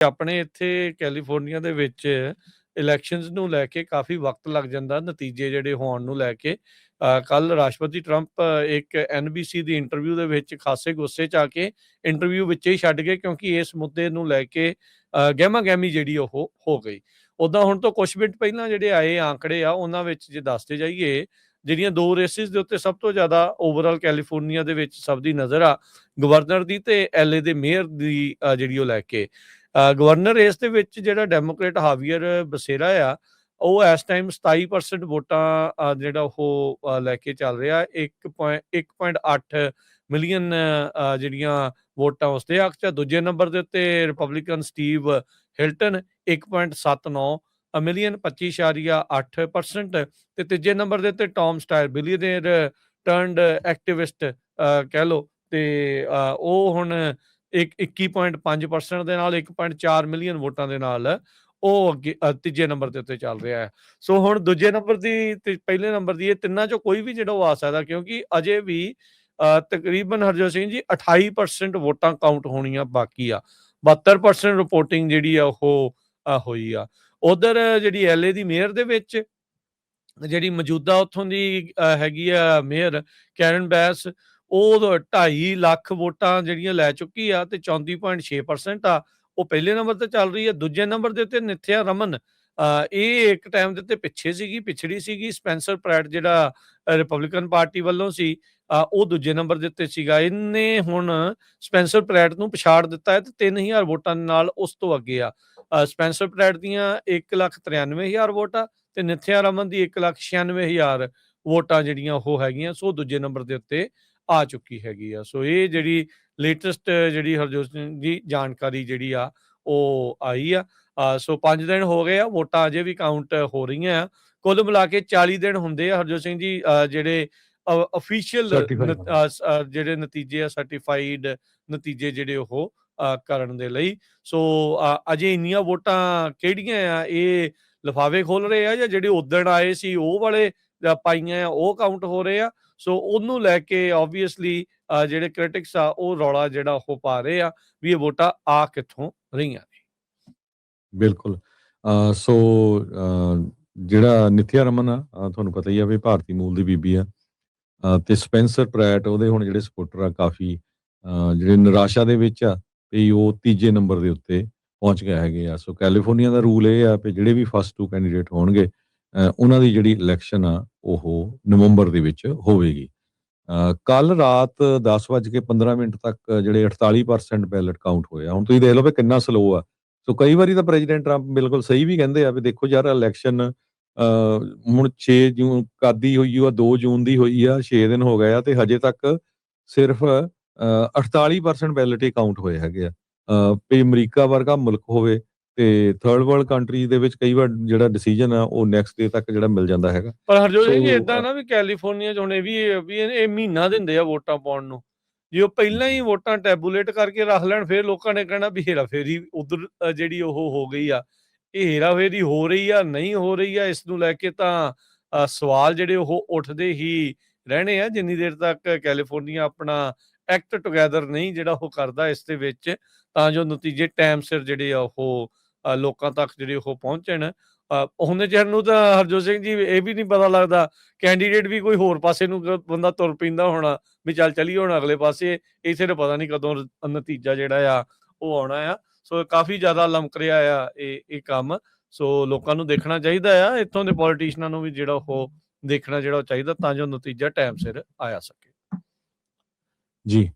ਆਪਣੇ ਇੱਥੇ ਕੈਲੀਫੋਰਨੀਆ ਦੇ ਵਿੱਚ ਇਲੈਕਸ਼ਨਸ ਨੂੰ ਲੈ ਕੇ ਕਾਫੀ ਵਕਤ ਲੱਗ ਜਾਂਦਾ ਨਤੀਜੇ ਜਿਹੜੇ ਹੋਣ ਨੂੰ ਲੈ ਕੇ। ਕੱਲ ਰਾਸ਼ਟਰਪਤੀ ਟਰੰਪ ਇੱਕ NBC ਦੀ ਇੰਟਰਵਿਊ ਦੇ ਵਿੱਚ ਖਾਸੇ ਗੁੱਸੇ 'ਚ ਆ ਕੇ ਇੰਟਰਵਿਊ ਵਿੱਚ ਹੀ ਛੱਡ ਗਏ, ਕਿਉਂਕਿ ਇਸ ਮੁੱਦੇ ਨੂੰ ਲੈ ਕੇ ਗਹਿਮਾ ਗਹਿਮੀ ਜਿਹੜੀ ਉਹ ਹੋ ਗਈ। ਉੱਦਾਂ ਹੁਣ ਤੋਂ ਕੁਛ ਮਿੰਟ ਪਹਿਲਾਂ ਜਿਹੜੇ ਆਏ ਆંકੜੇ ਆ ਉਹਨਾਂ ਵਿੱਚ ਜੇ ਦੱਸਦੇ ਜਾਈਏ, ਜਿਹੜੀਆਂ ਦੋ ਰੇਸਿਸ ਦੇ ਉੱਤੇ ਸਭ ਤੋਂ ਜ਼ਿਆਦਾ ਓਵਰਆਲ ਕੈਲੀਫੋਰਨੀਆ ਦੇ ਵਿੱਚ ਸਭ ਦੀ ਨਜ਼ਰ ਆ ਗਵਰਨਰ ਦੀ ਤੇ LA ਦੇ ਮੇਅਰ ਦੀ ਜਿਹੜੀ ਉਹ ਲੈ ਕੇ। ਗਵਰਨਰ ਰੇਸ ਦੇ ਵਿੱਚ ਜਿਹੜਾ ਡੈਮੋਕ੍ਰੇਟ ਹਾਵੀਅਰ ਬਸੇਰਾ ਆ, ਉਹ ਇਸ ਟਾਈਮ 27% ਵੋਟਾਂ ਜਿਹੜਾ ਉਹ ਲੈ ਕੇ ਚੱਲ ਰਿਹਾ। 1.8 ਮਿਲੀਅਨ ਜਿਹੜੀਆਂ ਵੋਟਾਂ ਉਸਦੇ ਹੱਕ 'ਚ। ਦੂਜੇ ਨੰਬਰ ਦੇ ਉੱਤੇ ਰਿਪਬਲਿਕਨ ਸਟੀਵ ਹਿਲਟਨ 1.79 ਮਿਲੀਅਨ 25.8%। ਤੇ ਤੀਜੇ ਨੰਬਰ ਦੇ ਉੱਤੇ ਟੌਮ ਸਟਾਇਰ ਬਿਲੀਅਨੇਅਰ ਟਰਨਡ ਐਕਟਿਵਿਸਟ ਕਹਿ ਲਓ, ਤੇ ਉਹ ਹੁਣ 21.5% ਦੇ ਨਾਲ 1.4 ਮਿਲੀਅਨ ਵੋਟਾਂ ਦੇ ਨਾਲ ਉਹ ਅੱਗੇ ਤੀਜੇ ਨੰਬਰ ਦੇ ਉੱਤੇ ਚੱਲ ਰਿਹਾ ਹੈ। ਸੋ ਹੁਣ ਦੂਜੇ ਨੰਬਰ ਦੀ ਤੇ ਪਹਿਲੇ ਨੰਬਰ ਦੀ ਇਹ ਤਿੰਨਾਂ ਚੋਂ ਕੋਈ ਵੀ ਜਿਹੜਾ ਉਹ ਆ ਸਕਦਾ, ਕਿਉਂਕਿ ਅਜੇ ਵੀ ਤਕਰੀਬਨ ਹਰਜੋਤ ਸਿੰਘ ਜੀ 28% ਵੋਟਾਂ ਕਾਊਂਟ ਹੋਣੀਆਂ ਬਾਕੀ ਆ। 72% ਰਿਪੋਰਟਿੰਗ ਜਿਹੜੀ ਆ ਉਹ ਹੋਈ ਆ। ਉਧਰ ਜਿਹੜੀ LA ਦੀ ਮੇਅਰ ਦੇ ਵਿੱਚ ਜਿਹੜੀ ਮੌਜੂਦਾ ਉੱਥੋਂ ਦੀ ਹੈਗੀ ਆ ਮੇਅਰ ਕੈਰਨ ਬੈਸ, ਉਹ 2.5 ਲੱਖ ਵੋਟਾਂ ਜਿਹੜੀਆਂ ਲੈ ਚੁੱਕੀ ਆ ਤੇ 34.6% ਆ। ਉਹ ਪਹਿਲੇ ਨੰਬਰ ਤੇ ਚੱਲ ਰਹੀ ਹੈ। ਦੂਜੇ ਨੰਬਰ ਦੇ ਉੱਤੇ ਨਿਥਿਆ ਰਮਨ, ਇਹ ਇੱਕ ਟਾਈਮ ਦੇ ਉੱਤੇ ਪਿਛੜੀ ਸੀਗੀ। ਸਪੈਂਸਰ ਪ੍ਰੈਟ ਜਿਹੜਾ ਰਿਪਬਲਿਕਨ ਪਾਰਟੀ ਵੱਲੋਂ ਸੀ, ਉਹ ਦੂਜੇ ਨੰਬਰ ਦੇ ਉੱਤੇ ਸੀਗਾ। ਇਹਨੇ ਹੁਣ ਸਪੈਂਸਰ ਪ੍ਰੈਟ ਨੂੰ ਪਛਾੜ ਦਿੱਤਾ ਹੈ ਤੇ 3000 ਵੋਟਾਂ ਦੇ ਨਾਲ ਉਸ ਤੋਂ ਅੱਗੇ ਆ। ਸਪੈਂਸਰ ਪ੍ਰੈਟ ਦੀਆਂ 1,93,000 ਵੋਟਾਂ ਤੇ ਨਿਥਿਆ ਰਮਨ ਦੀ 1,96,000 ਵੋਟਾਂ ਜਿਹੜੀਆਂ ਉਹ ਹੈਗੀਆਂ। ਸੋ ਦੂਜੇ ਨੰਬਰ ਦੇ ਉੱਤੇ ਆ ਚੁੱਕੀ ਹੈਗੀ ਆ। ਸੋ ਇਹ ਜਿਹੜੀ ਲੇਟੈਸਟ ਜਿਹੜੀ ਹਰਜੋਤ ਸਿੰਘ ਜੀ ਜਾਣਕਾਰੀ ਜਿਹੜੀ ਆ ਉਹ ਆਈ ਆ। ਸੋ 5 ਦਿਨ ਹੋ ਗਏ ਆ, ਵੋਟਾਂ ਅਜੇ ਵੀ ਕਾਊਂਟ ਹੋ ਰਹੀਆਂ ਆ। ਕੁੱਲ ਮਿਲਾ ਕੇ 40 ਦਿਨ ਹੁੰਦੇ ਆ ਹਰਜੋਤ ਸਿੰਘ ਜੀ ਜਿਹੜੇ ਅਫੀਸ਼ੀਅਲ ਜਿਹੜੇ ਨਤੀਜੇ ਆ, ਸਰਟੀਫਾਈਡ ਨਤੀਜੇ ਜਿਹੜੇ ਉਹ ਕਰਨ ਦੇ ਲਈ। ਸੋ ਅਜੇ ਇੰਨੀਆਂ ਵੋਟਾਂ ਕਿਹੜੀਆਂ ਆ, ਇਹ ਲਿਫਾਵੇ ਖੋਲ ਰਹੇ ਆ ਜਾਂ ਜਿਹੜੇ ਉਦਣ ਆਏ ਸੀ ਉਹ ਵਾਲੇ ਪਾਈਆਂ ਆ ਉਹ ਕਾਊਂਟ ਹੋ ਰਹੇ ਆ। ਸੋ ਉਹਨੂੰ ਲੈ ਕੇ ਆਬਵੀਅਸਲੀ ਜਿਹੜੇ ਕ੍ਰਿਟਿਕਸ ਆ ਉਹ ਰੌਲਾ ਜਿਹੜਾ ਉਹ ਪਾ ਰਹੇ ਆ ਵੀ ਇਹ ਵੋਟਾਂ ਆ ਕਿੱਥੋਂ ਰਹੀਆਂ ਨੇ। ਬਿਲਕੁਲ। ਸੋ ਜਿਹੜਾ ਨਿਥਿਆ ਰਮਨ ਆ, ਤੁਹਾਨੂੰ ਪਤਾ ਹੀ ਆ ਵੀ ਭਾਰਤੀ ਮੂਲ ਦੀ ਬੀਬੀ ਆ, ਤੇ ਸਪੈਂਸਰ ਪ੍ਰੈਟ ਉਹਦੇ ਹੁਣ ਜਿਹੜੇ ਸਪੋਰਟਰ ਆ ਕਾਫੀ ਜਿਹੜੇ ਨਿਰਾਸ਼ਾ ਦੇ ਵਿੱਚ ਆ ਵੀ ਉਹ ਤੀਜੇ ਨੰਬਰ ਦੇ ਉੱਤੇ ਪਹੁੰਚ ਗਏ ਹੈਗੇ ਆ। ਸੋ ਕੈਲੀਫੋਰਨੀਆ ਦਾ ਰੂਲ ਇਹ ਆ ਵੀ ਜਿਹੜੇ ਵੀ ਫਸਟ 2 ਕੈਂਡੀਡੇਟ ਹੋਣਗੇ ਉਹਨਾਂ ਦੀ ਜਿਹੜੀ ਇਲੈਕਸ਼ਨ ਆ ਉਹ ਨਵੰਬਰ ਦੇ ਵਿੱਚ ਹੋਵੇਗੀ। ਕੱਲ ਰਾਤ 10:15 ਤੱਕ ਜਿਹੜੇ 48% ਬੈਲਟ ਕਾਊਂਟ ਹੋਇਆ। ਹੁਣ ਤੁਸੀਂ ਦੇਖ ਲਓ ਵੀ ਕਿੰਨਾ ਸਲੋ ਆ। ਸੋ ਕਈ ਵਾਰੀ ਤਾਂ ਪ੍ਰੈਜ਼ੀਡੈਂਟ ਟਰੰਪ ਬਿਲਕੁਲ ਸਹੀ ਵੀ ਕਹਿੰਦੇ ਆ ਵੀ ਦੇਖੋ ਯਾਰ ਇਲੈਕਸ਼ਨ ਹੁਣ 6 ਜੂਨ ਕਾਦੀ ਹੋਈ ਆ, 2 ਜੂਨ ਦੀ ਹੋਈ ਆ, 6 ਦਿਨ ਹੋ ਗਏ ਆ ਤੇ ਹਜੇ ਤੱਕ ਸਿਰਫ 48% ਬੈਲਟ ਹੀ ਕਾਊਂਟ ਹੋਏ ਹੈਗੇ ਆ। ਵੀ ਅਮਰੀਕਾ ਵਰਗਾ ਮੁਲਕ ਹੋਵੇ ਤੇ ਥਰਡ ਵਰਲਡ ਕੰਟਰੀ ਦੇ ਵਿੱਚ ਕਈ ਵਾਰ ਜਿਹੜਾ ਡਿਸੀਜਨ ਆ ਉਹ ਨੈਕਸਟ ਡੇ ਤੱਕ ਜਿਹੜਾ ਮਿਲ ਜਾਂਦਾ ਹੈਗਾ। ਪਰ ਹਰਜੋਤ ਸਿੰਘ ਜੀ ਇਦਾਂ ਨਾ ਵੀ ਕੈਲੀਫੋਰਨੀਆ 'ਚ ਹੁਣ ਇਹ ਵੀ ਮਹੀਨਾ ਦਿੰਦੇ ਆ ਵੋਟਾਂ ਪਾਉਣ ਨੂੰ। ਜੇ ਉਹ ਪਹਿਲਾਂ ਹੀ ਵੋਟਾਂ ਟੈਬੂਲੇਟ ਕਰਕੇ ਰੱਖ ਲੈਣ, ਫਿਰ ਲੋਕਾਂ ਨੇ ਕਹਿਣਾ ਵੀ ਹੇਰਾਫੇਰੀ ਉਧਰ ਜਿਹੜੀ ਉਹ ਹੋ ਗਈ ਆ। ਇਹ ਹੇਰਾਫੇਰੀ ਹੋ ਰਹੀ ਆ, ਨਹੀਂ ਹੋ ਰਹੀ ਆ, ਇਸ ਨੂੰ ਲੈ ਕੇ ਤਾਂ ਸਵਾਲ ਜਿਹੜੇ ਉਹ ਉੱਠਦੇ ਹੀ ਰਹਿਣੇ ਆ ਜਿੰਨੀ ਦੇਰ ਤੱਕ ਕੈਲੀਫੋਰਨੀਆ ਆਪਣਾ ਐਕਟ ਟੁਗੈਦਰ ਨਹੀਂ ਜਿਹੜਾ ਉਹ ਕਰਦਾ ਇਸ ਦੇ ਵਿੱਚ, ਤਾਂ ਜੋ ਨਤੀਜੇ ਟਾਈਮ ਸਿਰ ਜਿਹੜੇ ਆ ਉਹ ਲੋਕਾਂ ਤੱਕ ਜਿਹੜੇ ਉਹ ਪਹੁੰਚਣ। ਉਹਨੇ ਚਿਰ ਨੂੰ ਤਾਂ ਹਰਜੋਤ ਸਿੰਘ ਜੀ ਇਹ ਵੀ ਨਹੀਂ ਪਤਾ ਲੱਗਦਾ, ਕੈਂਡੀਡੇਟ ਵੀ ਕੋਈ ਹੋਰ ਪਾਸੇ ਨੂੰ ਬੰਦਾ ਤੁਰ ਪੈਂਦਾ ਹੋਣਾ ਵੀ ਚੱਲ ਚਲੀਏ ਹੁਣ ਅਗਲੇ ਪਾਸੇ। ਇਸੇ ਨੂੰ ਪਤਾ ਨਹੀਂ ਕਦੋਂ ਨਤੀਜਾ ਜਿਹੜਾ ਆ ਉਹ ਆਉਣਾ ਆ। ਸੋ ਕਾਫੀ ਜ਼ਿਆਦਾ ਲਮਕ ਰਿਹਾ ਆ ਇਹ ਕੰਮ। ਸੋ ਲੋਕਾਂ ਨੂੰ ਦੇਖਣਾ ਚਾਹੀਦਾ ਆ, ਇੱਥੋਂ ਦੇ ਪੋਲੀਟੀਸ਼ੀਅਨਾਂ ਨੂੰ ਵੀ ਜਿਹੜਾ ਉਹ ਦੇਖਣਾ ਜਿਹੜਾ ਚਾਹੀਦਾ, ਤਾਂ ਜੋ ਨਤੀਜਾ ਟਾਈਮ ਸਿਰ ਆਇਆ ਸਕੇ। ਜੀ।